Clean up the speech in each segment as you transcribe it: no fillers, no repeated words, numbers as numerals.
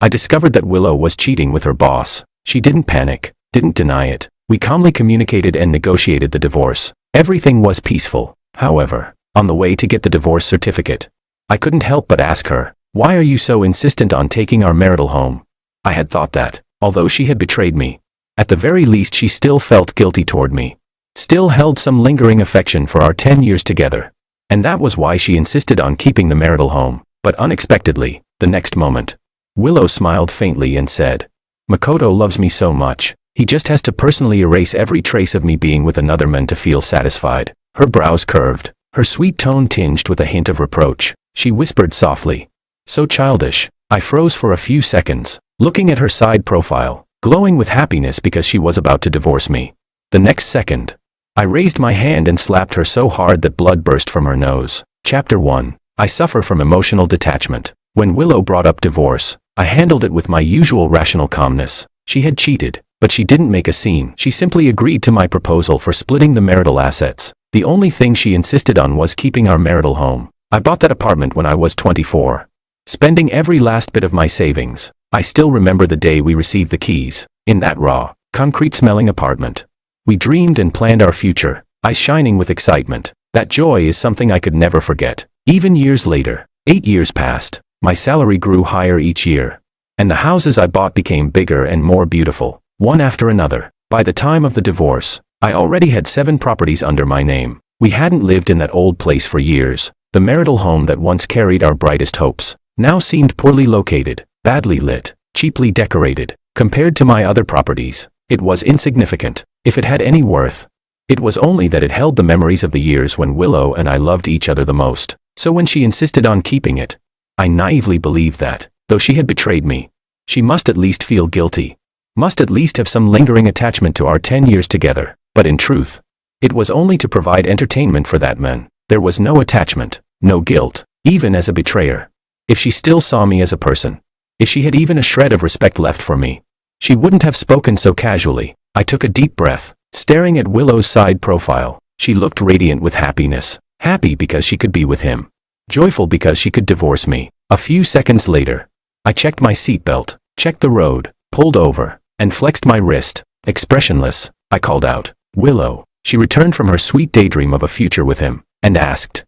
I discovered that Willow was cheating with her boss. She didn't panic, didn't deny it. We calmly communicated and negotiated the divorce. Everything was peaceful. However, on the way to get the divorce certificate, I couldn't help but ask her, "Why are you so insistent on taking our marital home?" I had thought that, although she had betrayed me, at the very least she still felt guilty toward me. Still held some lingering affection for our 10 years together. And that was why she insisted on keeping the marital home. But unexpectedly, the next moment, Willow smiled faintly and said, "Makoto loves me so much, he just has to personally erase every trace of me being with another man to feel satisfied." Her brows curved, her sweet tone tinged with a hint of reproach. She whispered softly, "So childish." I froze for a few seconds, looking at her side profile, glowing with happiness because she was about to divorce me. The next second, I raised my hand and slapped her so hard that blood burst from her nose. Chapter 1. I suffer from emotional detachment. When Willow brought up divorce, I handled it with my usual rational calmness. She had cheated, but she didn't make a scene. She simply agreed to my proposal for splitting the marital assets. The only thing she insisted on was keeping our marital home. I bought that apartment when I was 24, spending every last bit of my savings. I still remember the day we received the keys, in that raw, concrete-smelling apartment. We dreamed and planned our future, eyes shining with excitement. That joy is something I could never forget. Even years later, 8 years passed, my salary grew higher each year, and the houses I bought became bigger and more beautiful, one after another. By the time of the divorce, I already had 7 properties under my name. We hadn't lived in that old place for years. The marital home that once carried our brightest hopes now seemed poorly located, badly lit, cheaply decorated. Compared to my other properties, it was insignificant. If it had any worth, it was only that it held the memories of the years when Willow and I loved each other the most. So when she insisted on keeping it, I naively believed that, though she had betrayed me, she must at least feel guilty, must at least have some lingering attachment to our 10 years together. But in truth, it was only to provide entertainment for that man. There was no attachment, no guilt, even as a betrayer. If she still saw me as a person, if she had even a shred of respect left for me, she wouldn't have spoken so casually. I took a deep breath, staring at Willow's side profile. She looked radiant with happiness, happy because she could be with him, joyful because she could divorce me. A few seconds later, I checked my seatbelt, checked the road, pulled over, and flexed my wrist. Expressionless, I called out, "Willow." She returned from her sweet daydream of a future with him, and asked,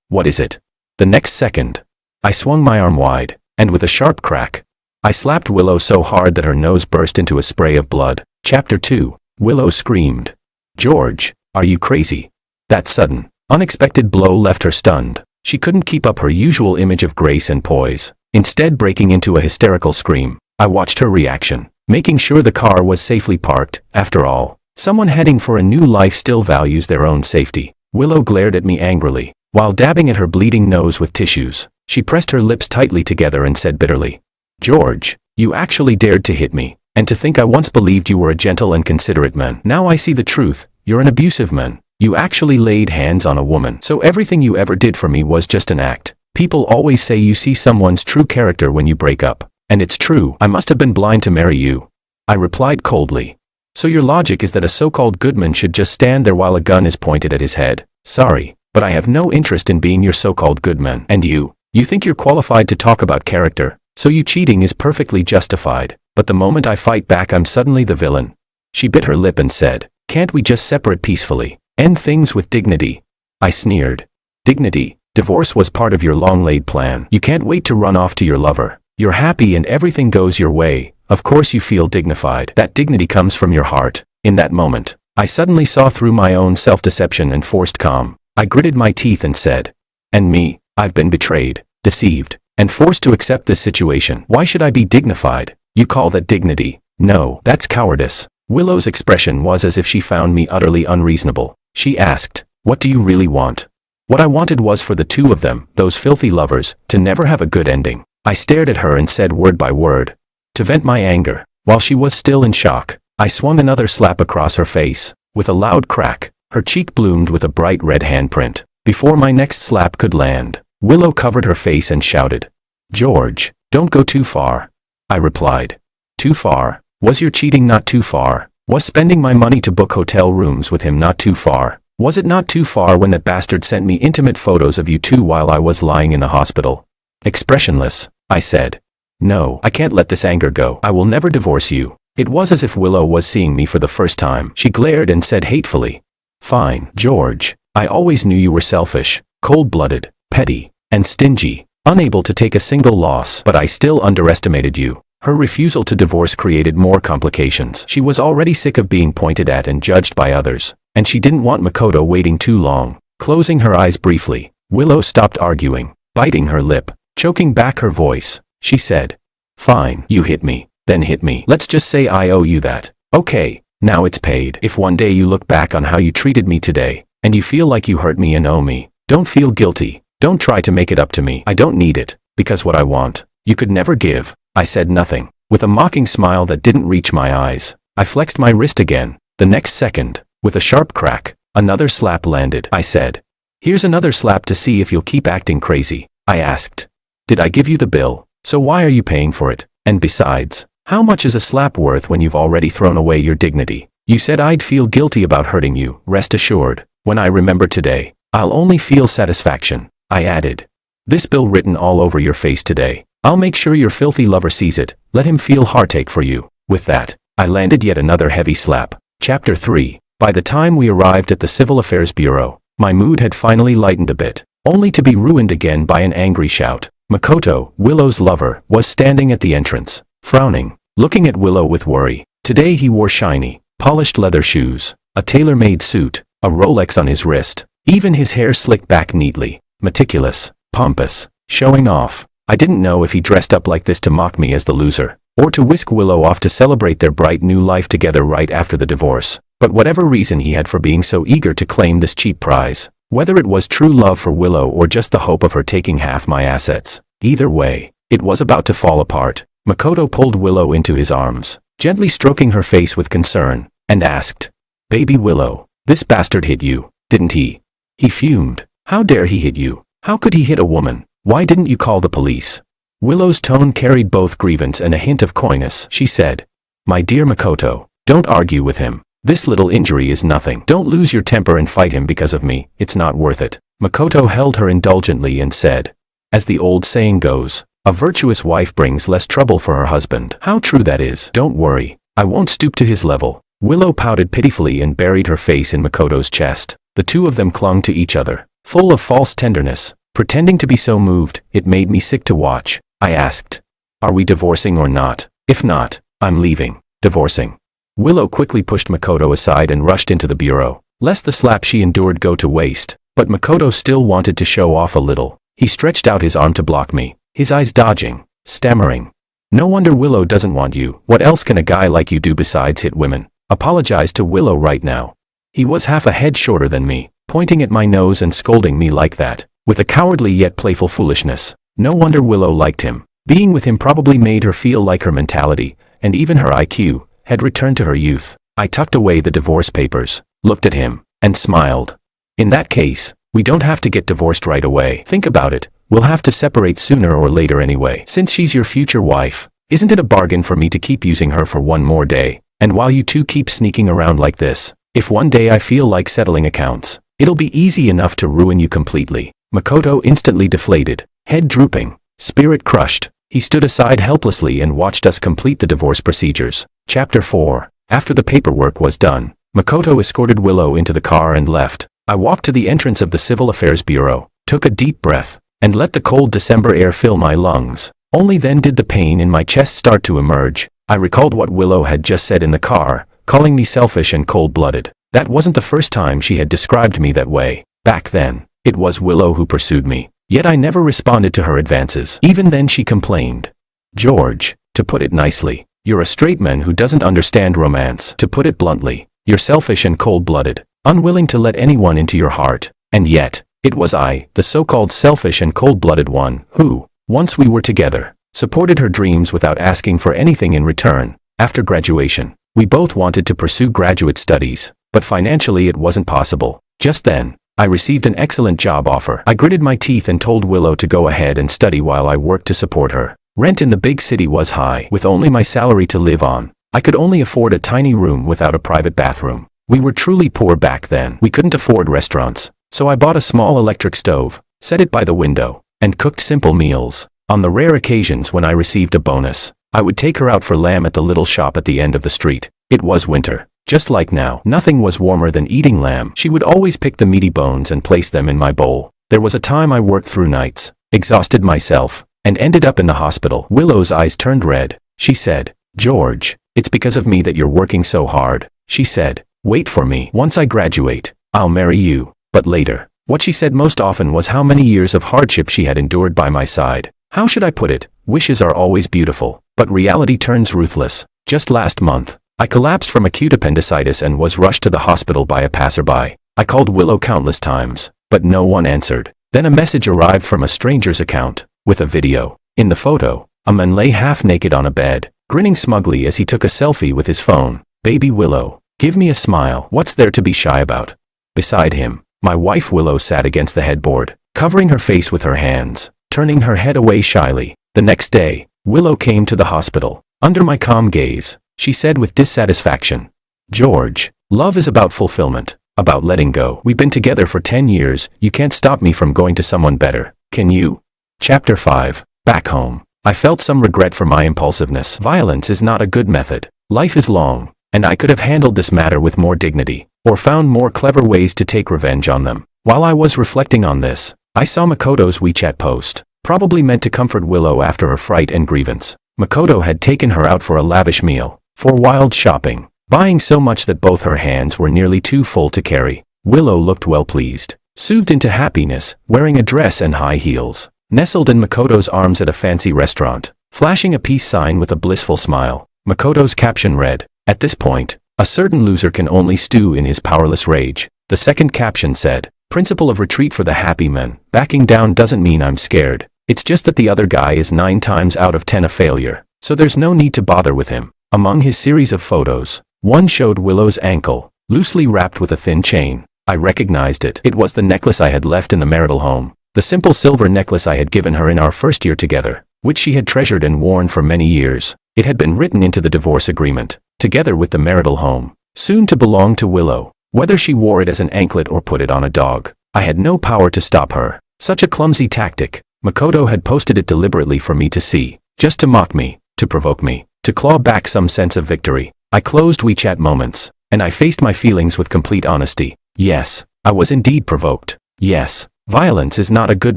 What is it?" The next second, I swung my arm wide, and with a sharp crack, I slapped Willow so hard that her nose burst into a spray of blood. Chapter 2. Willow screamed, "George, are you crazy?" That sudden, unexpected blow left her stunned. She couldn't keep up her usual image of grace and poise, instead breaking into a hysterical scream. I watched her reaction, making sure the car was safely parked. After all, someone heading for a new life still values their own safety. Willow glared at me angrily, while dabbing at her bleeding nose with tissues. She pressed her lips tightly together and said bitterly, "George, you actually dared to hit me, and to think I once believed you were a gentle and considerate man. Now I see the truth, you're an abusive man. You actually laid hands on a woman. So everything you ever did for me was just an act. People always say you see someone's true character when you break up. And it's true. I must have been blind to marry you." I replied coldly. "So your logic is that a so-called good man should just stand there while a gun is pointed at his head? Sorry, but I have no interest in being your so-called good man. And you think you're qualified to talk about character, so you cheating is perfectly justified. But the moment I fight back, I'm suddenly the villain." She bit her lip and said, "Can't we just separate peacefully? End things with dignity?" I sneered. "Dignity? Divorce was part of your long-laid plan. You can't wait to run off to your lover. You're happy and everything goes your way. Of course you feel dignified. That dignity comes from your heart." In that moment, I suddenly saw through my own self-deception and forced calm. I gritted my teeth and said, "And me, I've been betrayed, deceived, and forced to accept this situation. Why should I be dignified? You call that dignity? No, that's cowardice." Willow's expression was as if she found me utterly unreasonable. She asked, "What do you really want?" What I wanted was for the two of them, those filthy lovers, to never have a good ending. I stared at her and said word by word, to vent my anger. While she was still in shock, I swung another slap across her face. With a loud crack, her cheek bloomed with a bright red handprint. Before my next slap could land, Willow covered her face and shouted, "George, don't go too far." I replied, "Too far? Was your cheating not too far? Was spending my money to book hotel rooms with him not too far? Was it not too far when that bastard sent me intimate photos of you two while I was lying in the hospital?" Expressionless, I said, No, I can't let this anger go. I will never divorce you. It was as if Willow was seeing me for the first time. She glared and said hatefully, "Fine, George. I always knew you were selfish, cold-blooded, petty, and stingy, unable to take a single loss, but I still underestimated you." Her refusal to divorce created more complications. She was already sick of being pointed at and judged by others, and she didn't want Makoto waiting too long. Closing her eyes briefly, Willow stopped arguing. Biting her lip, choking back her voice, she said, "Fine, you hit me, then hit me. Let's just say I owe you that. Okay, now it's paid. If one day you look back on how you treated me today, and you feel like you hurt me and owe me, don't feel guilty. Don't try to make it up to me. I don't need it, because what I want, you could never give." I said nothing. With a mocking smile that didn't reach my eyes, I flexed my wrist again. The next second, with a sharp crack, another slap landed. I said, "Here's another slap to see if you'll keep acting crazy." I asked, "Did I give you the bill? So why are you paying for it? And besides, how much is a slap worth when you've already thrown away your dignity? You said I'd feel guilty about hurting you. Rest assured, when I remember today, I'll only feel satisfaction." I added, "This bill written all over your face today. I'll make sure your filthy lover sees it. Let him feel heartache for you." With that, I landed yet another heavy slap. Chapter 3. By the time we arrived at the Civil Affairs Bureau, my mood had finally lightened a bit, only to be ruined again by an angry shout. Makoto, Willow's lover, was standing at the entrance, frowning, looking at Willow with worry. Today he wore shiny, polished leather shoes, a tailor-made suit, a Rolex on his wrist, even his hair slicked back neatly, meticulous, pompous, showing off. I didn't know if he dressed up like this to mock me as the loser, or to whisk Willow off to celebrate their bright new life together right after the divorce. But whatever reason he had for being so eager to claim this cheap prize, whether it was true love for Willow or just the hope of her taking half my assets, either way, it was about to fall apart. Makoto pulled Willow into his arms, gently stroking her face with concern, and asked, "Baby Willow, this bastard hit you, didn't he?" He fumed. "How dare he hit you? How could he hit a woman? Why didn't you call the police?" Willow's tone carried both grievance and a hint of coyness. She said, "My dear Makoto, don't argue with him. This little injury is nothing. Don't lose your temper and fight him because of me. It's not worth it." Makoto held her indulgently and said, "As the old saying goes, a virtuous wife brings less trouble for her husband." How true that is. Don't worry, I won't stoop to his level. Willow pouted pitifully and buried her face in Makoto's chest. The two of them clung to each other, full of false tenderness, pretending to be so moved, it made me sick to watch. I asked, "Are we divorcing or not? If not, I'm leaving." "Divorcing." Willow quickly pushed Makoto aside and rushed into the bureau, lest the slap she endured go to waste. But Makoto still wanted to show off a little. He stretched out his arm to block me, his eyes dodging, stammering, "No wonder Willow doesn't want you. What else can a guy like you do besides hit women? Apologize to Willow right now." He was half a head shorter than me, pointing at my nose and scolding me like that, with a cowardly yet playful foolishness. No wonder Willow liked him. Being with him probably made her feel like her mentality, and even her IQ, had returned to her youth. I tucked away the divorce papers, looked at him, and smiled. "In that case, we don't have to get divorced right away. Think about it, we'll have to separate sooner or later anyway. Since she's your future wife, isn't it a bargain for me to keep using her for one more day? And while you two keep sneaking around like this, if one day I feel like settling accounts, it'll be easy enough to ruin you completely." Makoto instantly deflated, head drooping, spirit crushed. He stood aside helplessly and watched us complete the divorce procedures. Chapter 4. After the paperwork was done, Makoto escorted Willow into the car and left. I walked to the entrance of the Civil Affairs Bureau, took a deep breath, and let the cold December air fill my lungs. Only then did the pain in my chest start to emerge. I recalled what Willow had just said in the car, calling me selfish and cold-blooded. That wasn't the first time she had described me that way. Back then, it was Willow who pursued me. Yet I never responded to her advances. Even then she complained. "George, to put it nicely, you're a straight man who doesn't understand romance. To put it bluntly, you're selfish and cold-blooded, unwilling to let anyone into your heart." And yet, it was I, the so-called selfish and cold-blooded one, who, once we were together, supported her dreams without asking for anything in return. After graduation, we both wanted to pursue graduate studies, but financially it wasn't possible. Just then, I received an excellent job offer. I gritted my teeth and told Willow to go ahead and study while I worked to support her. Rent in the big city was high. With only my salary to live on, I could only afford a tiny room without a private bathroom. We were truly poor back then. We couldn't afford restaurants, so I bought a small electric stove, set it by the window, and cooked simple meals. On the rare occasions when I received a bonus, I would take her out for lamb at the little shop at the end of the street. It was winter. Just like now, nothing was warmer than eating lamb. She would always pick the meaty bones and place them in my bowl. There was a time I worked through nights, exhausted myself, and ended up in the hospital. Willow's eyes turned red. She said, "George, it's because of me that you're working so hard." She said, "Wait for me. Once I graduate, I'll marry you." But later, what she said most often was how many years of hardship she had endured by my side. How should I put it? Wishes are always beautiful, but reality turns ruthless. Just last month, I collapsed from acute appendicitis and was rushed to the hospital by a passerby. I called Willow countless times, but no one answered. Then a message arrived from a stranger's account, with a video. In the photo, a man lay half naked on a bed, grinning smugly as he took a selfie with his phone. "Baby Willow, give me a smile. What's there to be shy about?" Beside him, my wife Willow sat against the headboard, covering her face with her hands, turning her head away shyly. The next day, Willow came to the hospital. Under my calm gaze, she said with dissatisfaction, "George, love is about fulfillment, about letting go. We've been together for 10 years, you can't stop me from going to someone better, can you?" Chapter 5. Back home. I felt some regret for my impulsiveness. Violence is not a good method. Life is long, and I could have handled this matter with more dignity, or found more clever ways to take revenge on them. While I was reflecting on this, I saw Makoto's WeChat post, probably meant to comfort Willow after her fright and grievance. Makoto had taken her out for a lavish meal, for wild shopping, buying so much that both her hands were nearly too full to carry. Willow looked well pleased, soothed into happiness, wearing a dress and high heels, nestled in Makoto's arms at a fancy restaurant, flashing a peace sign with a blissful smile. Makoto's caption read, "At this point, a certain loser can only stew in his powerless rage." The second caption said, "Principle of retreat for the happy man. Backing down doesn't mean I'm scared. It's just that the other guy is 9 times out of 10 a failure, so there's no need to bother with him." Among his series of photos, one showed Willow's ankle, loosely wrapped with a thin chain. I recognized it. It was the necklace I had left in the marital home, the simple silver necklace I had given her in our first year together, which she had treasured and worn for many years. It had been written into the divorce agreement, together with the marital home, soon to belong to Willow. Whether she wore it as an anklet or put it on a dog, I had no power to stop her. Such a clumsy tactic. Makoto had posted it deliberately for me to see, just to mock me, to provoke me, to claw back some sense of victory. I closed WeChat moments, and I faced my feelings with complete honesty. Yes, I was indeed provoked. Yes, violence is not a good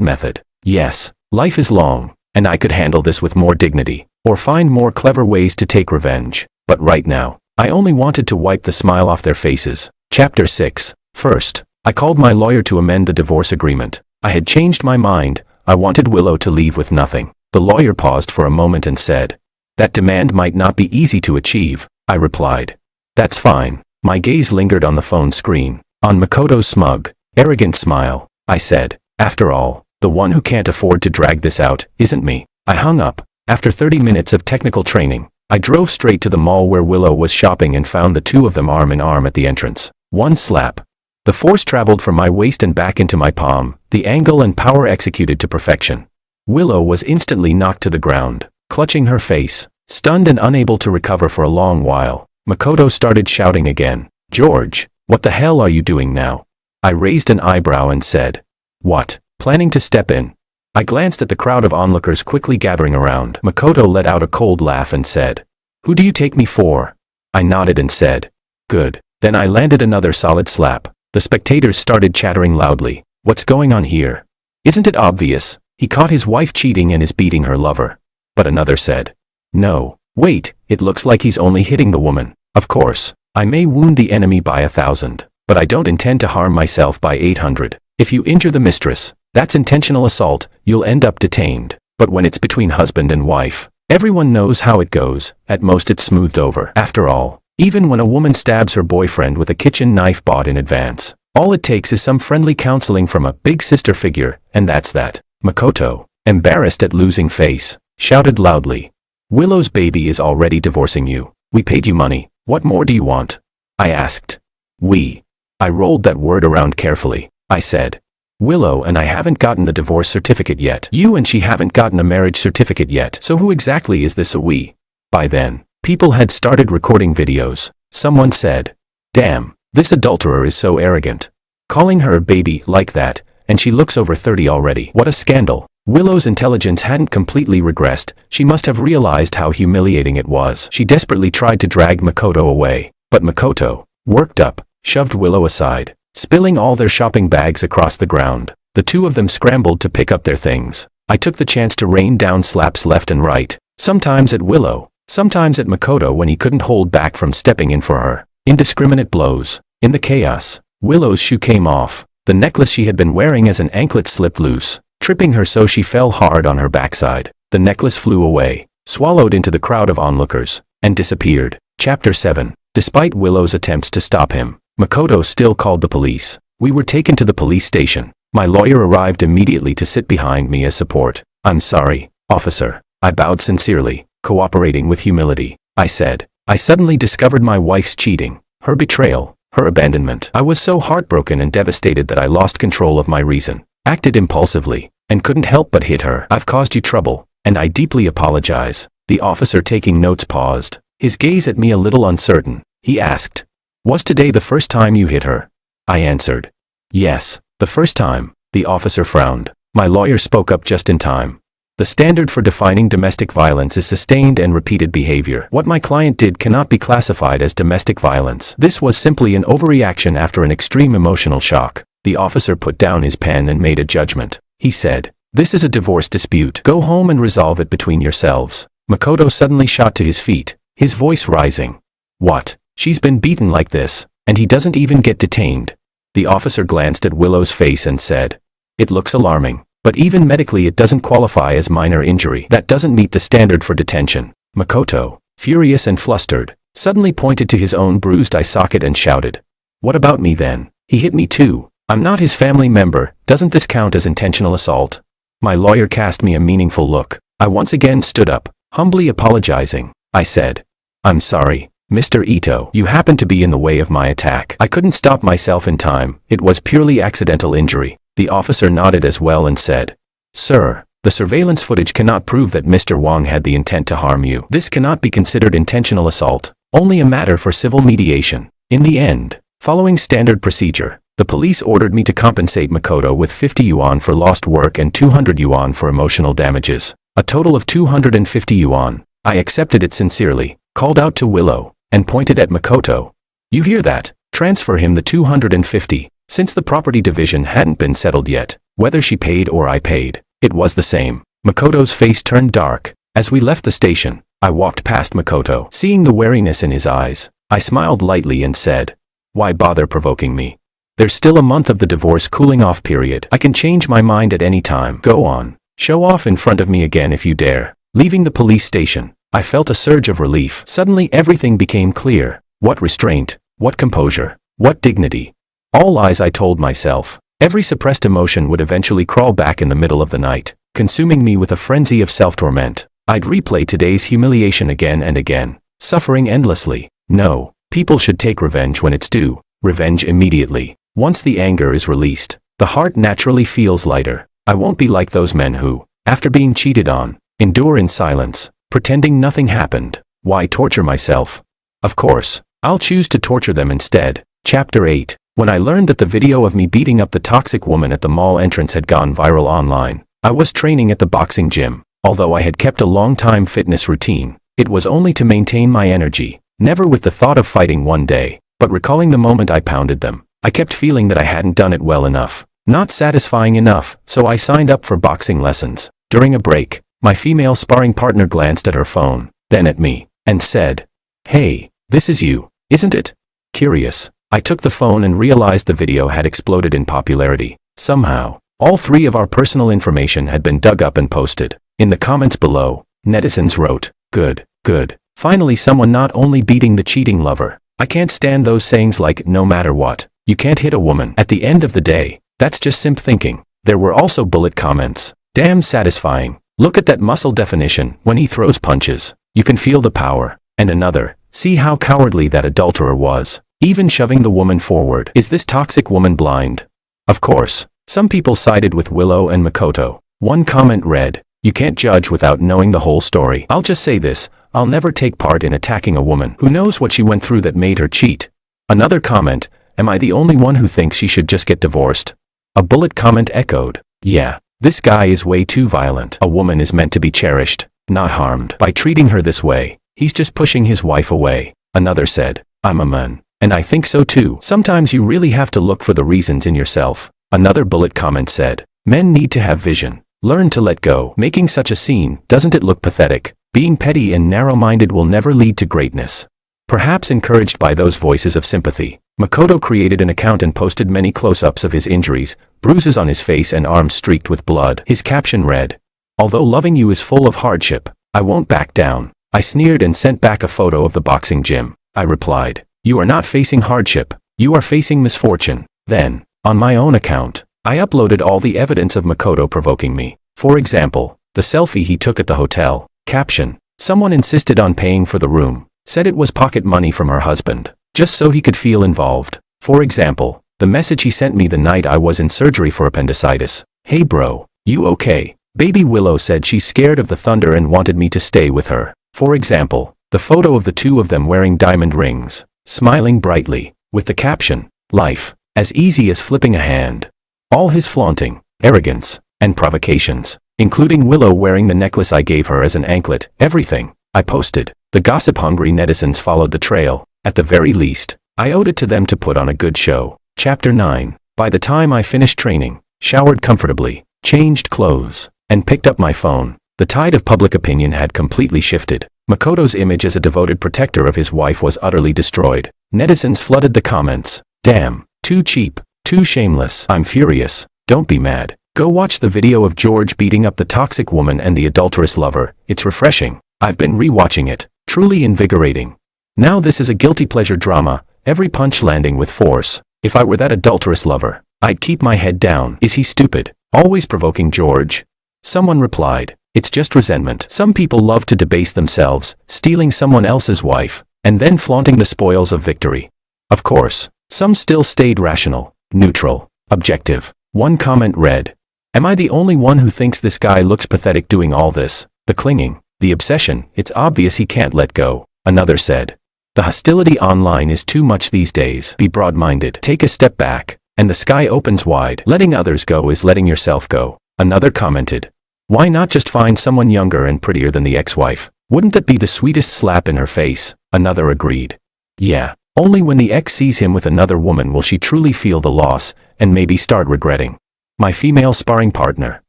method. Yes, life is long, and I could handle this with more dignity, or find more clever ways to take revenge. But right now, I only wanted to wipe the smile off their faces. Chapter 6. First, I called my lawyer to amend the divorce agreement. I had changed my mind. I wanted Willow to leave with nothing. The lawyer paused for a moment and said, "That demand might not be easy to achieve." I replied, "That's fine." My gaze lingered on the phone screen, on Makoto's smug, arrogant smile. I said, "After all, the one who can't afford to drag this out isn't me." I hung up. After 30 minutes of technical training, I drove straight to the mall where Willow was shopping and found the two of them arm in arm at the entrance. One slap. The force traveled from my waist and back into my palm, the angle and power executed to perfection. Willow was instantly knocked to the ground, clutching her face, stunned and unable to recover for a long while. Makoto started shouting again, "George, what the hell are you doing now?" I raised an eyebrow and said, "What? Planning to step in?" I glanced at the crowd of onlookers quickly gathering around. Makoto let out a cold laugh and said, "Who do you take me for?" I nodded and said, "Good." Then I landed another solid slap. The spectators started chattering loudly. "What's going on here? Isn't it obvious? He caught his wife cheating and is beating her lover." But another said, "No, wait, it looks like he's only hitting the woman." Of course, I may wound the enemy by 1,000, but I don't intend to harm myself by 800. If you injure the mistress, that's intentional assault, you'll end up detained. But when it's between husband and wife, everyone knows how it goes. At most it's smoothed over. After all, even when a woman stabs her boyfriend with a kitchen knife bought in advance, all it takes is some friendly counseling from a big sister figure, and that's that. Makoto, embarrassed at losing face, shouted loudly, "Willow's baby is already divorcing you. We paid you money. What more do you want?" I asked. "We." I rolled that word around carefully. I said, "Willow and I haven't gotten the divorce certificate yet. You and she haven't gotten a marriage certificate yet. So who exactly is this a we?" By then, people had started recording videos. Someone said, "Damn, this adulterer is so arrogant. Calling her a baby like that, and she looks over 30 already. What a scandal." Willow's intelligence hadn't completely regressed. She must have realized how humiliating it was. She desperately tried to drag Makoto away, but Makoto, worked up, shoved Willow aside, spilling all their shopping bags across the ground. The two of them scrambled to pick up their things. I took the chance to rain down slaps left and right, sometimes at Willow, sometimes at Makoto when he couldn't hold back from stepping in for her. Indiscriminate blows. In the chaos, Willow's shoe came off. The necklace she had been wearing as an anklet slipped loose, tripping her so she fell hard on her backside. The necklace flew away, swallowed into the crowd of onlookers, and disappeared. Chapter 7. Despite Willow's attempts to stop him, Makoto still called the police. We were taken to the police station. My lawyer arrived immediately to sit behind me as support. "I'm sorry, officer." I bowed sincerely, cooperating with humility. I said, "I suddenly discovered my wife's cheating, her betrayal, her abandonment. I was so heartbroken and devastated that I lost control of my reason, acted impulsively, and couldn't help but hit her. I've caused you trouble, and I deeply apologize." The officer taking notes paused, his gaze at me a little uncertain. He asked, "Was today the first time you hit her?" I answered, "Yes, the first time." The officer frowned. My lawyer spoke up just in time. "The standard for defining domestic violence is sustained and repeated behavior. What my client did cannot be classified as domestic violence. This was simply an overreaction after an extreme emotional shock." The officer put down his pen and made a judgment. He said, "This is a divorce dispute. Go home and resolve it between yourselves." Makoto suddenly shot to his feet, his voice rising. "What? She's been beaten like this, and he doesn't even get detained?" The officer glanced at Willow's face and said, "It looks alarming, but even medically it doesn't qualify as minor injury. That doesn't meet the standard for detention." Makoto, furious and flustered, suddenly pointed to his own bruised eye socket and shouted, "What about me then? He hit me too. I'm not his family member. Doesn't this count as intentional assault?" My lawyer cast me a meaningful look. I once again stood up, humbly apologizing. I said, "I'm sorry, Mr. Ito. You happened to be in the way of my attack. I couldn't stop myself in time. It was purely accidental injury." The officer nodded as well and said, "Sir, the surveillance footage cannot prove that Mr. Wong had the intent to harm you. This cannot be considered intentional assault, only a matter for civil mediation." In the end, following standard procedure, the police ordered me to compensate Makoto with 50 yuan for lost work and 200 yuan for emotional damages, a total of 250 yuan. I accepted it sincerely, called out to Willow, and pointed at Makoto. "You hear that? Transfer him the 250. Since the property division hadn't been settled yet, whether she paid or I paid, it was the same. Makoto's face turned dark. As we left the station, I walked past Makoto. Seeing the wariness in his eyes, I smiled lightly and said, "Why bother provoking me? There's still a month of the divorce cooling off period. I can change my mind at any time. Go on, show off in front of me again if you dare." Leaving the police station, I felt a surge of relief. Suddenly everything became clear. What restraint, what composure, what dignity. All lies, I told myself. Every suppressed emotion would eventually crawl back in the middle of the night, consuming me with a frenzy of self-torment. I'd replay today's humiliation again and again, suffering endlessly. No, people should take revenge when it's due. Revenge immediately. Once the anger is released, the heart naturally feels lighter. I won't be like those men who, after being cheated on, endure in silence, pretending nothing happened. Why torture myself? Of course, I'll choose to torture them instead. Chapter 8. When I learned that the video of me beating up the toxic woman at the mall entrance had gone viral online, I was training at the boxing gym. Although I had kept a long-time fitness routine, it was only to maintain my energy, never with the thought of fighting one day, but recalling the moment I pounded them. I kept feeling that I hadn't done it well enough, not satisfying enough, so I signed up for boxing lessons. During a break, my female sparring partner glanced at her phone, then at me, and said, "Hey, this is you, isn't it?" Curious, I took the phone and realized the video had exploded in popularity. Somehow, all three of our personal information had been dug up and posted. In the comments below, netizens wrote, "Good, good. Finally someone not only beating the cheating lover. I can't stand those sayings like, no matter what, you can't hit a woman. At the end of the day, that's just simp thinking." There were also bullet comments. "Damn satisfying. Look at that muscle definition when he throws punches. You can feel the power." And another, "See how cowardly that adulterer was, even shoving the woman forward. Is this toxic woman blind?" Of course, some people sided with Willow and Makoto. One comment read, "You can't judge without knowing the whole story. I'll just say this, I'll never take part in attacking a woman who knows what she went through that made her cheat." Another comment, "Am I the only one who thinks she should just get divorced?" A bullet comment echoed, "Yeah, This guy is way too violent. A woman is meant to be cherished, not harmed. By treating her this way, he's just pushing his wife away. Another said, I'm a man. And I think so too. Sometimes you really have to look for the reasons in yourself. Another bullet comment said, men need to have vision. Learn to let go. Making such a scene, doesn't it look pathetic? Being petty and narrow-minded will never lead to greatness. Perhaps encouraged by those voices of sympathy, Makoto created an account and posted many close-ups of his injuries, bruises on his face and arms streaked with blood. His caption read, although loving you is full of hardship, I won't back down. I sneered and sent back a photo of the boxing gym. I replied, you are not facing hardship, you are facing misfortune. Then, on my own account, I uploaded all the evidence of Makoto provoking me. For example, the selfie he took at the hotel. Caption, someone insisted on paying for the room, said it was pocket money from her husband, just so he could feel involved. For example, the message he sent me the night I was in surgery for appendicitis. Hey bro, you okay? Baby Willow said she's scared of the thunder and wanted me to stay with her. For example, the photo of the two of them wearing diamond rings, smiling brightly, with the caption, life, as easy as flipping a hand. All his flaunting, arrogance, and provocations, including Willow wearing the necklace I gave her as an anklet, everything I posted. The gossip-hungry netizens followed the trail. At the very least, I owed it to them to put on a good show. Chapter 9. By the time I finished training, showered comfortably, changed clothes, and picked up my phone, the tide of public opinion had completely shifted. Makoto's image as a devoted protector of his wife was utterly destroyed. Netizens flooded the comments. Damn, too cheap, too shameless. I'm furious. Don't be mad. Go watch the video of George beating up the toxic woman and the adulterous lover. It's refreshing. I've been rewatching it. Truly invigorating. Now this is a guilty pleasure drama, every punch landing with force. If I were that adulterous lover, I'd keep my head down. Is he stupid? Always provoking George? Someone replied, it's just resentment. Some people love to debase themselves, stealing someone else's wife, and then flaunting the spoils of victory. Of course, some still stayed rational, neutral, objective. One comment read, am I the only one who thinks this guy looks pathetic doing all this? The clinging, the obsession, it's obvious he can't let go. Another said, the hostility online is too much these days. Be broad-minded. Take a step back, and the sky opens wide. Letting others go is letting yourself go. Another commented, why not just find someone younger and prettier than the ex-wife? Wouldn't that be the sweetest slap in her face? Another agreed. Yeah, only when the ex sees him with another woman will she truly feel the loss, and maybe start regretting. My female sparring partner,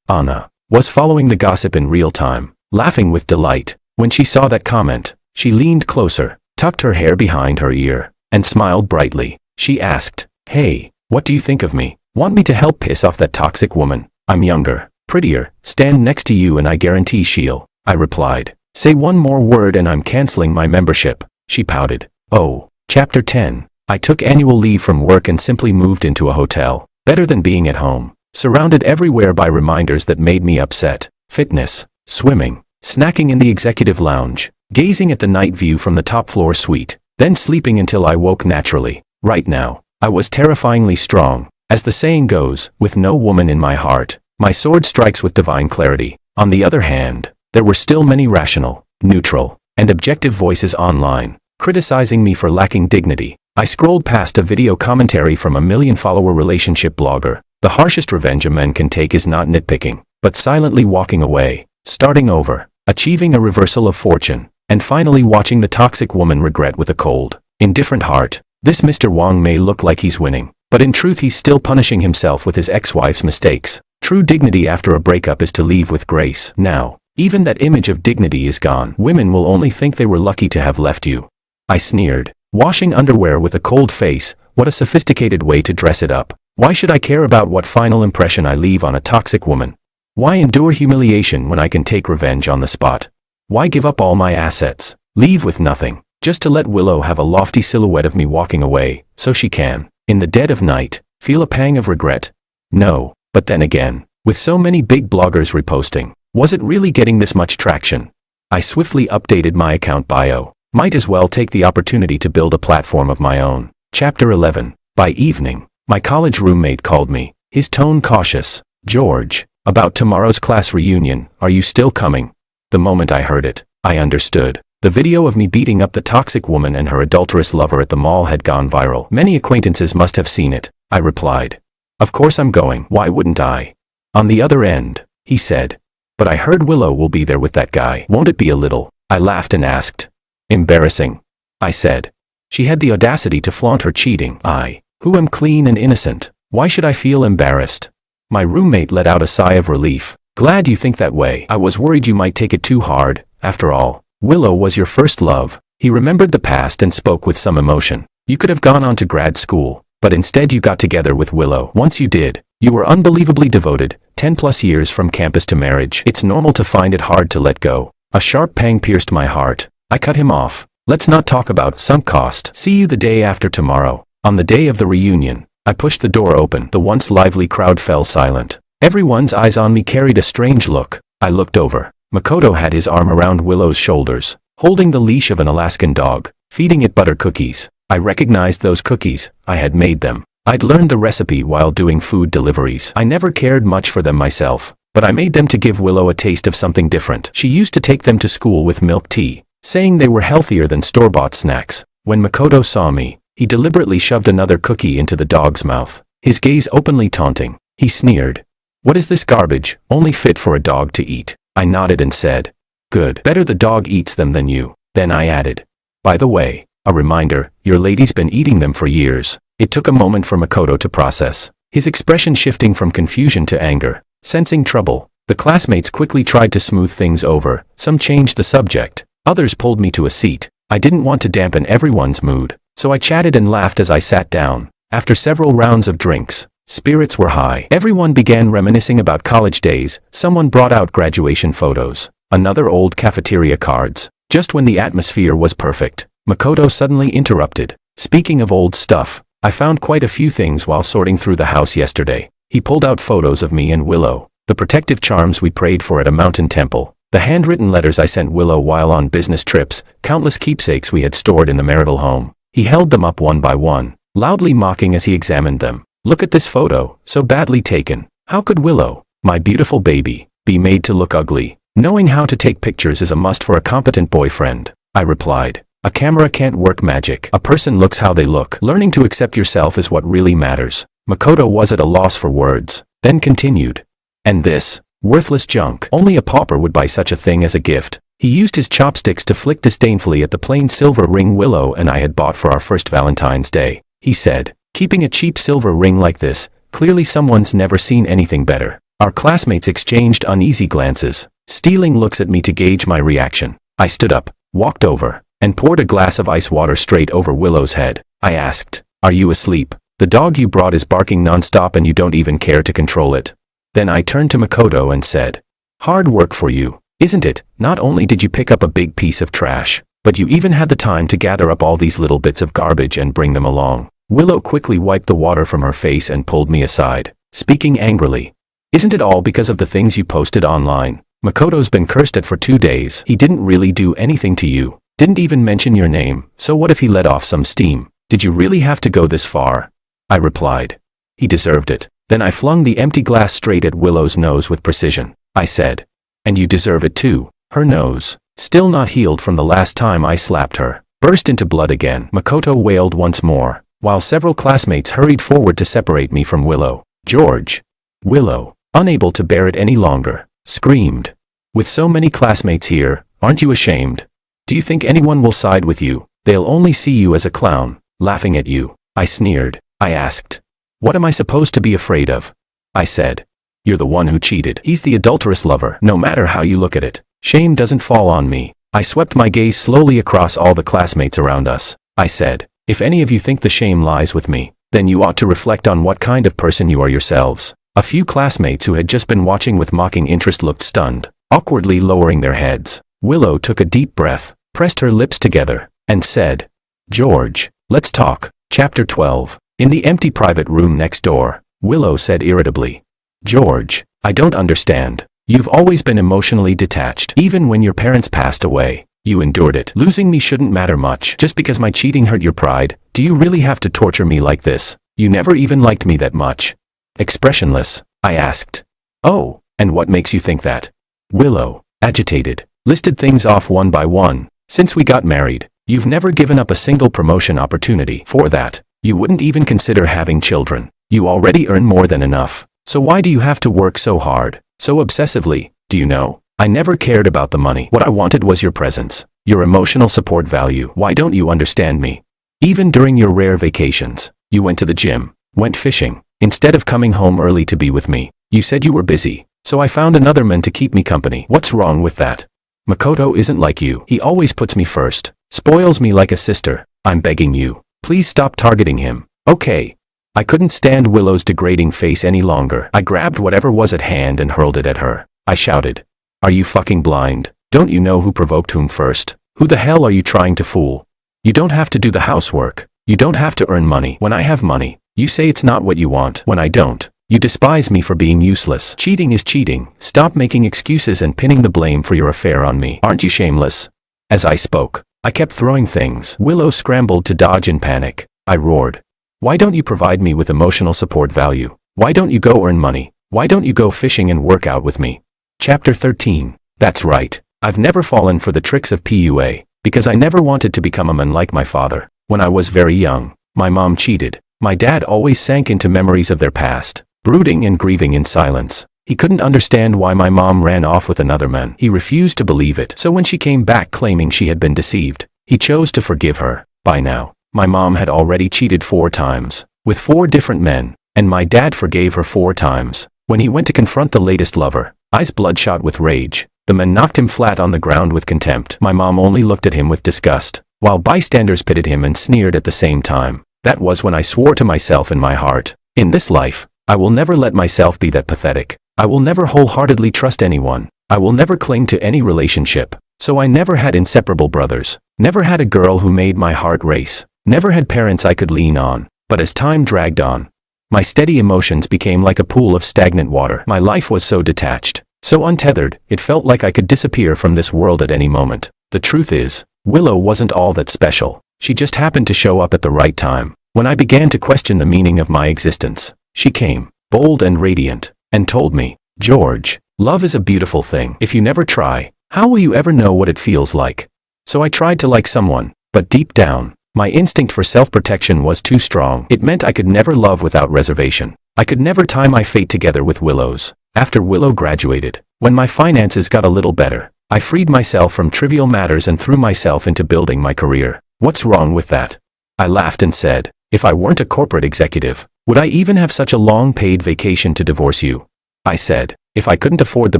Anna, was following the gossip in real time, laughing with delight. When she saw that comment, she leaned closer, tucked her hair behind her ear, and smiled brightly. She asked, hey, what do you think of me? Want me to help piss off that toxic woman? I'm younger, prettier, stand next to you and I guarantee she'll. I replied, say one more word and I'm canceling my membership. She pouted. Oh. Chapter 10. I took annual leave from work and simply moved into a hotel. Better than being at home, surrounded everywhere by reminders that made me upset. Fitness, swimming, snacking in the executive lounge, gazing at the night view from the top floor suite, then sleeping until I woke naturally. Right now, I was terrifyingly strong. As the saying goes, with no woman in my heart, my sword strikes with divine clarity. On the other hand, there were still many rational, neutral, and objective voices online, criticizing me for lacking dignity. I scrolled past a video commentary from a million-follower relationship blogger. The harshest revenge a man can take is not nitpicking, but silently walking away, starting over, achieving a reversal of fortune, and finally watching the toxic woman regret with a cold, indifferent heart. This Mr. Wang may look like he's winning, but in truth he's still punishing himself with his ex-wife's mistakes. True dignity after a breakup is to leave with grace. Now, even that image of dignity is gone. Women will only think they were lucky to have left you. I sneered. Washing underwear with a cold face, what a sophisticated way to dress it up. Why should I care about what final impression I leave on a toxic woman? Why endure humiliation when I can take revenge on the spot? Why give up all my assets, leave with nothing, just to let Willow have a lofty silhouette of me walking away, so she can, in the dead of night, feel a pang of regret? No, but then again, with so many big bloggers reposting, was it really getting this much traction? I swiftly updated my account bio. Might as well take the opportunity to build a platform of my own. Chapter 11. By evening, my college roommate called me, his tone cautious. George, about tomorrow's class reunion, are you still coming? The moment I heard it, I understood. The video of me beating up the toxic woman and her adulterous lover at the mall had gone viral. Many acquaintances must have seen it. I replied, of course I'm going. Why wouldn't I? On the other end, he said. But I heard Willow will be there with that guy. Won't it be a little? I laughed and asked. Embarrassing, I said. She had the audacity to flaunt her cheating. I, who am clean and innocent, why should I feel embarrassed? My roommate let out a sigh of relief. Glad you think that way. I was worried you might take it too hard. After all, Willow was your first love. He remembered the past and spoke with some emotion. You could have gone on to grad school, but instead you got together with Willow. Once you did, you were unbelievably devoted, 10+ years from campus to marriage. It's normal to find it hard to let go. A sharp pang pierced my heart. I cut him off. Let's not talk about sunk cost. See you the day after tomorrow. On the day of the reunion, I pushed the door open. The once lively crowd fell silent. Everyone's eyes on me carried a strange look. I looked over. Makoto had his arm around Willow's shoulders, holding the leash of an Alaskan dog, feeding it butter cookies. I recognized those cookies. I had made them. I'd learned the recipe while doing food deliveries. I never cared much for them myself, but I made them to give Willow a taste of something different. She used to take them to school with milk tea, saying they were healthier than store-bought snacks. When Makoto saw me, he deliberately shoved another cookie into the dog's mouth, his gaze openly taunting. He sneered. What is this garbage, only fit for a dog to eat? I nodded and said, good. Better the dog eats them than you. Then I added, by the way, a reminder, your lady's been eating them for years. It took a moment for Makoto to process, his expression shifting from confusion to anger. Sensing trouble, the classmates quickly tried to smooth things over. Some changed the subject. Others pulled me to a seat. I didn't want to dampen everyone's mood, so I chatted and laughed as I sat down. After several rounds of drinks, spirits were high. Everyone began reminiscing about college days. Someone brought out graduation photos, another old cafeteria cards. Just when the atmosphere was perfect, Makoto suddenly interrupted. Speaking of old stuff, I found quite a few things while sorting through the house yesterday. He pulled out photos of me and Willow, the protective charms we prayed for at a mountain temple, the handwritten letters I sent Willow while on business trips, countless keepsakes we had stored in the marital home. He held them up one by one, loudly mocking as he examined them. Look at this photo, so badly taken. How could Willow, my beautiful baby, be made to look ugly? Knowing how to take pictures is a must for a competent boyfriend, I replied. A camera can't work magic. A person looks how they look. Learning to accept yourself is what really matters. Makoto was at a loss for words, then continued. And this, worthless junk. Only a pauper would buy such a thing as a gift. He used his chopsticks to flick disdainfully at the plain silver ring Willow and I had bought for our first Valentine's Day. He said, keeping a cheap silver ring like this, clearly someone's never seen anything better. Our classmates exchanged uneasy glances, stealing looks at me to gauge my reaction. I stood up, walked over, and poured a glass of ice water straight over Willow's head. I asked, are you asleep? The dog you brought is barking nonstop and you don't even care to control it. Then I turned to Makoto and said, hard work for you, isn't it? Not only did you pick up a big piece of trash, but you even had the time to gather up all these little bits of garbage and bring them along. Willow quickly wiped the water from her face and pulled me aside, speaking angrily. Isn't it all because of the things you posted online? Makoto's been cursed at for 2 days. He didn't really do anything to you. Didn't even mention your name, so what if he let off some steam? Did you really have to go this far? I replied. He deserved it. Then I flung the empty glass straight at Willow's nose with precision. I said, and you deserve it too. Her nose, still not healed from the last time I slapped her, burst into blood again. Makoto wailed once more, while several classmates hurried forward to separate me from Willow. George. Willow, unable to bear it any longer, screamed. With so many classmates here, aren't you ashamed? Do you think anyone will side with you? They'll only see you as a clown, laughing at you. I sneered. I asked, what am I supposed to be afraid of? I said, you're the one who cheated. He's the adulterous lover. No matter how you look at it, shame doesn't fall on me. I swept my gaze slowly across all the classmates around us. I said, if any of you think the shame lies with me, then you ought to reflect on what kind of person you are yourselves. A few classmates who had just been watching with mocking interest looked stunned, awkwardly lowering their heads. Willow took a deep breath, pressed her lips together, and said, George, let's talk. Chapter 12. In the empty private room next door, Willow said irritably, George, I don't understand. You've always been emotionally detached. Even when your parents passed away, you endured it. Losing me shouldn't matter much. Just because my cheating hurt your pride, do you really have to torture me like this? You never even liked me that much. Expressionless, I asked. Oh, and what makes you think that? Willow, agitated, listed things off one by one. Since we got married, you've never given up a single promotion opportunity. For that, you wouldn't even consider having children. You already earn more than enough. So why do you have to work so hard, so obsessively? Do you know? I never cared about the money. What I wanted was your presence, your emotional support value. Why don't you understand me? Even during your rare vacations, you went to the gym, went fishing. Instead of coming home early to be with me, you said you were busy. So I found another man to keep me company. What's wrong with that? Makoto isn't like you. He always puts me first, spoils me like a sister. I'm begging you, please stop targeting him. Okay. I couldn't stand Willow's degrading face any longer. I grabbed whatever was at hand and hurled it at her. I shouted, "Are you fucking blind? Don't you know who provoked whom first? Who the hell are you trying to fool? You don't have to do the housework. You don't have to earn money. When I have money, you say it's not what you want. When I don't, you despise me for being useless. Cheating is cheating. Stop making excuses and pinning the blame for your affair on me. Aren't you shameless?" As I spoke, I kept throwing things. Willow scrambled to dodge in panic. I roared, "Why don't you provide me with emotional support value? Why don't you go earn money? Why don't you go fishing and work out with me?" Chapter 13. That's right. I've never fallen for the tricks of PUA, because I never wanted to become a man like my father. When I was very young, my mom cheated. My dad always sank into memories of their past, brooding and grieving in silence. He couldn't understand why my mom ran off with another man. He refused to believe it. So when she came back claiming she had been deceived, he chose to forgive her. By now, my mom had already cheated 4 times, with 4 different men, and my dad forgave her 4 times. When he went to confront the latest lover, eyes bloodshot with rage, the man knocked him flat on the ground with contempt. My mom only looked at him with disgust, while bystanders pitied him and sneered at the same time. That was when I swore to myself in my heart, in this life, I will never let myself be that pathetic. I will never wholeheartedly trust anyone. I will never cling to any relationship. So I never had inseparable brothers, never had a girl who made my heart race, never had parents I could lean on. But as time dragged on, my steady emotions became like a pool of stagnant water. My life was so detached, so untethered, it felt like I could disappear from this world at any moment. The truth is, Willow wasn't all that special. She just happened to show up at the right time. When I began to question the meaning of my existence, she came, bold and radiant, and told me, "George, love is a beautiful thing. If you never try, how will you ever know what it feels like?" So I tried to like someone, but deep down, my instinct for self-protection was too strong. It meant I could never love without reservation. I could never tie my fate together with Willow's. After Willow graduated, when my finances got a little better, I freed myself from trivial matters and threw myself into building my career. What's wrong with that? I laughed and said, if I weren't a corporate executive, would I even have such a long paid vacation to divorce you? I said, if I couldn't afford the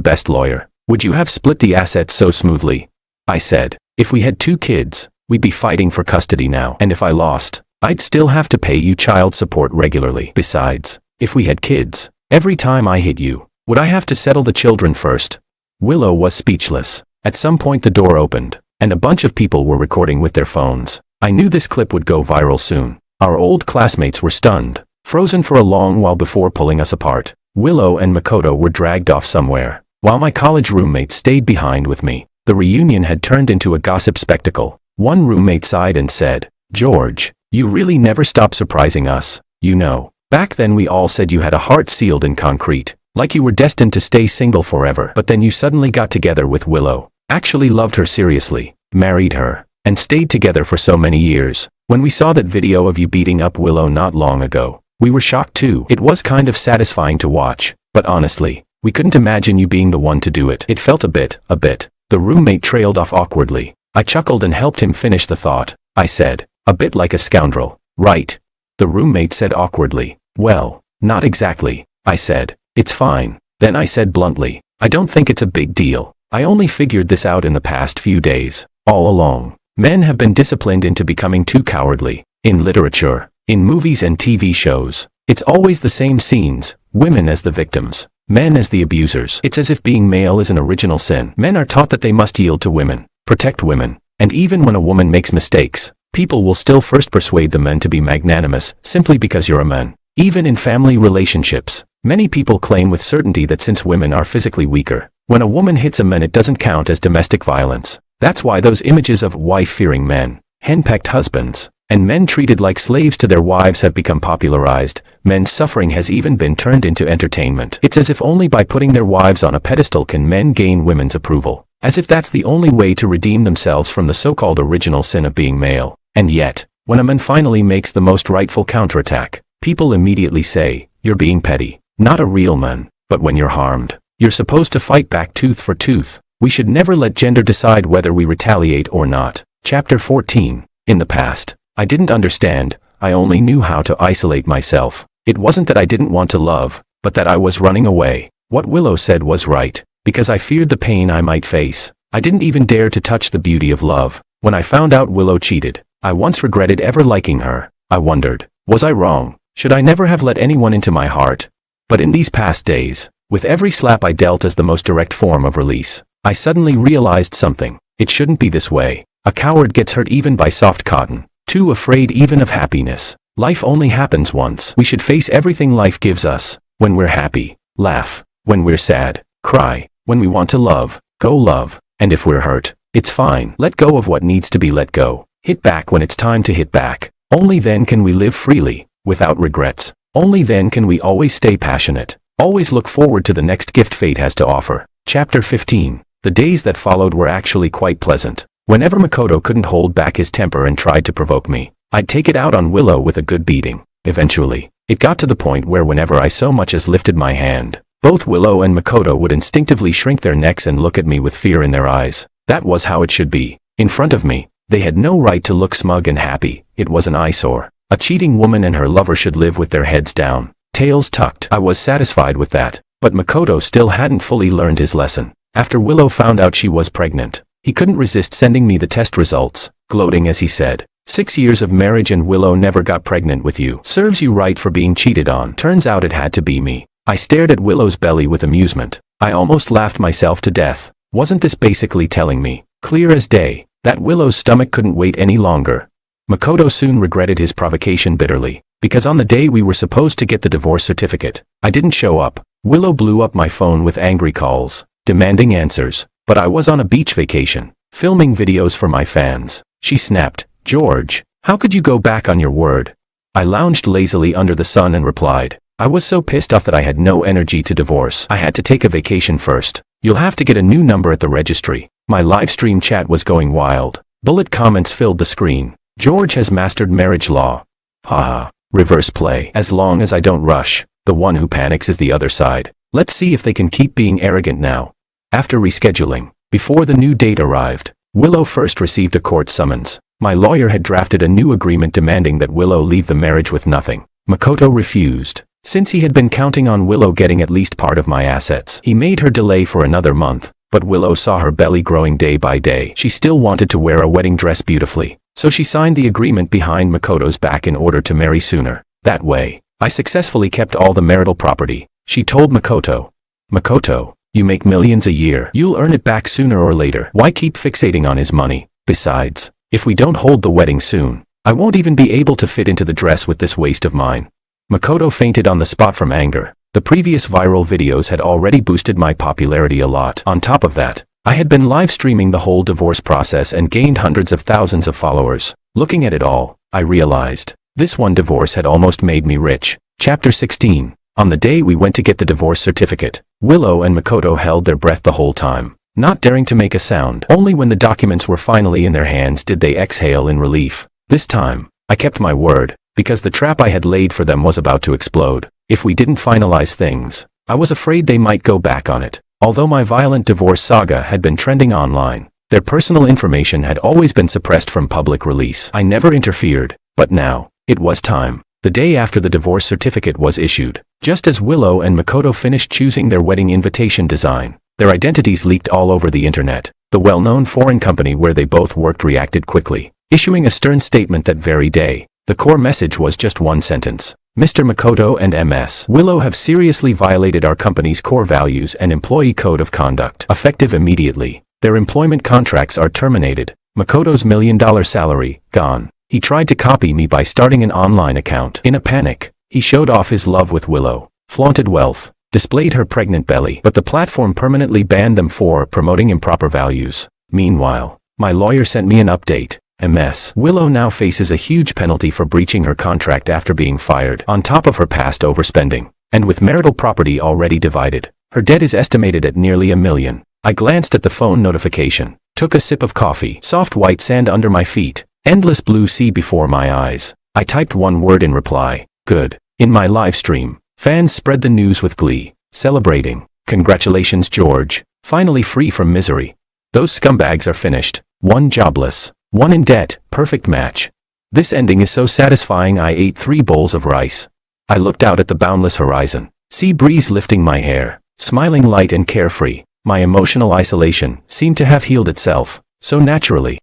best lawyer, would you have split the assets so smoothly? I said, if we had 2 kids, we'd be fighting for custody now. And if I lost, I'd still have to pay you child support regularly. Besides, if we had kids, every time I hit you, would I have to settle the children first? Willow was speechless. At some point the door opened, and a bunch of people were recording with their phones. I knew this clip would go viral soon. Our old classmates were stunned, frozen for a long while before pulling us apart. Willow and Makoto were dragged off somewhere, while my college roommate stayed behind with me. The reunion had turned into a gossip spectacle. One roommate sighed and said, "George, you really never stop surprising us. You know, back then we all said you had a heart sealed in concrete, like you were destined to stay single forever. But then you suddenly got together with Willow, actually loved her seriously, married her, and stayed together for so many years. When we saw that video of you beating up Willow not long ago, we were shocked too. It was kind of satisfying to watch, but honestly, we couldn't imagine you being the one to do it. It felt a bit. The roommate trailed off awkwardly. I chuckled and helped him finish the thought. I said, a bit like a scoundrel, right? The roommate said awkwardly, well, not exactly. I said, it's fine. Then I said bluntly, I don't think it's a big deal. I only figured this out in the past few days. All along, men have been disciplined into becoming too cowardly. In literature, in movies and TV shows, it's always the same scenes, women as the victims, men as the abusers. It's as if being male is an original sin. Men are taught that they must yield to women, protect women, and even when a woman makes mistakes, people will still first persuade the men to be magnanimous simply because you're a man. Even in family relationships, many people claim with certainty that since women are physically weaker, when a woman hits a man it doesn't count as domestic violence. That's why those images of wife-fearing men, henpecked husbands, and men treated like slaves to their wives have become popularized. Men's suffering has even been turned into entertainment. It's as if only by putting their wives on a pedestal can men gain women's approval. As if that's the only way to redeem themselves from the so-called original sin of being male. And yet, when a man finally makes the most rightful counterattack, people immediately say, you're being petty. not a real man. But when you're harmed, you're supposed to fight back tooth for tooth. We should never let gender decide whether we retaliate or not. Chapter 14. In the past, I didn't understand. I only knew how to isolate myself. It wasn't that I didn't want to love, but that I was running away. What Willow said was right, because I feared the pain I might face. I didn't even dare to touch the beauty of love. When I found out Willow cheated, I once regretted ever liking her. I wondered, was I wrong? Should I never have let anyone into my heart? But in these past days, with every slap I dealt as the most direct form of release, I suddenly realized something. It shouldn't be this way. A coward gets hurt even by soft cotton. Too afraid even of happiness. Life only happens once. We should face everything life gives us. When we're happy, laugh. When we're sad, cry. When we want to love, go love. And if we're hurt, it's fine. Let go of what needs to be let go. Hit back when it's time to hit back. Only then can we live freely, without regrets. Only then can we always stay passionate. Always look forward to the next gift fate has to offer. Chapter 15. The days that followed were actually quite pleasant. Whenever Makoto couldn't hold back his temper and tried to provoke me, I'd take it out on Willow with a good beating. Eventually, it got to the point where whenever I so much as lifted my hand, both Willow and Makoto would instinctively shrink their necks and look at me with fear in their eyes. That was how it should be. In front of me, they had no right to look smug and happy. It was an eyesore. A cheating woman and her lover should live with their heads down, tails tucked. I was satisfied with that, but Makoto still hadn't fully learned his lesson. After Willow found out she was pregnant, he couldn't resist sending me the test results, gloating as he said, 6 years of marriage and Willow never got pregnant with you. Serves you right for being cheated on. Turns out it had to be me. I stared at Willow's belly with amusement. I almost laughed myself to death. Wasn't this basically telling me, clear as day, that Willow's stomach couldn't wait any longer? Makoto soon regretted his provocation bitterly, because on the day we were supposed to get the divorce certificate, I didn't show up. Willow blew up my phone with angry calls, demanding answers, but I was on a beach vacation, filming videos for my fans. She snapped, "George, how could you go back on your word?" I lounged lazily under the sun and replied, I was so pissed off that I had no energy to divorce. I had to take a vacation first. You'll have to get a new number at the registry. My live stream chat was going wild. Bullet comments filled the screen. George has mastered marriage law. Haha. Reverse play. As long as I don't rush, the one who panics is the other side. Let's see if they can keep being arrogant now. After rescheduling, before the new date arrived, Willow first received a court summons. My lawyer had drafted a new agreement demanding that Willow leave the marriage with nothing. Makoto refused. Since he had been counting on Willow getting at least part of my assets, he made her delay for another month. But Willow saw her belly growing day by day. She still wanted to wear a wedding dress beautifully, so she signed the agreement behind Makoto's back in order to marry sooner. That way, I successfully kept all the marital property. She told Makoto, "Makoto, you make millions a year. You'll earn it back sooner or later. Why keep fixating on his money? Besides, if we don't hold the wedding soon, I won't even be able to fit into the dress with this waist of mine." Makoto fainted on the spot from anger. The previous viral videos had already boosted my popularity a lot. On top of that, I had been live streaming the whole divorce process and gained hundreds of thousands of followers. Looking at it all, I realized, this one divorce had almost made me rich. Chapter 16. On the day we went to get the divorce certificate, Willow and Makoto held their breath the whole time, not daring to make a sound. Only when the documents were finally in their hands did they exhale in relief. This time, I kept my word, because the trap I had laid for them was about to explode. If we didn't finalize things, I was afraid they might go back on it. Although my violent divorce saga had been trending online, their personal information had always been suppressed from public release. I never interfered, but now, it was time. The day after the divorce certificate was issued, just as Willow and Makoto finished choosing their wedding invitation design, their identities leaked all over the internet. The well-known foreign company where they both worked reacted quickly, issuing a stern statement that very day. The core message was just one sentence. Mr. Makoto and Ms. Willow have seriously violated our company's core values and employee code of conduct. Effective immediately, their employment contracts are terminated. Makoto's $1 million salary, gone. He tried to copy me by starting an online account. In a panic, he showed off his love with Willow, flaunted wealth, displayed her pregnant belly, but the platform permanently banned them for promoting improper values. Meanwhile, my lawyer sent me an update. Ms. Willow now faces a huge penalty for breaching her contract after being fired, on top of her past overspending. And with marital property already divided, her debt is estimated at nearly $1 million. I glanced at the phone notification, took a sip of coffee, soft white sand under my feet, endless blue sea before my eyes. I typed one word in reply, good. In my live stream, Fans spread the news with glee, celebrating. Congratulations, George, finally free from misery. Those scumbags are finished. One jobless, one in debt, perfect match. This ending is so satisfying. I ate 3 bowls of rice. I looked out at the boundless horizon. Sea breeze lifting my hair, smiling light and carefree. My emotional isolation seemed to have healed itself, so naturally.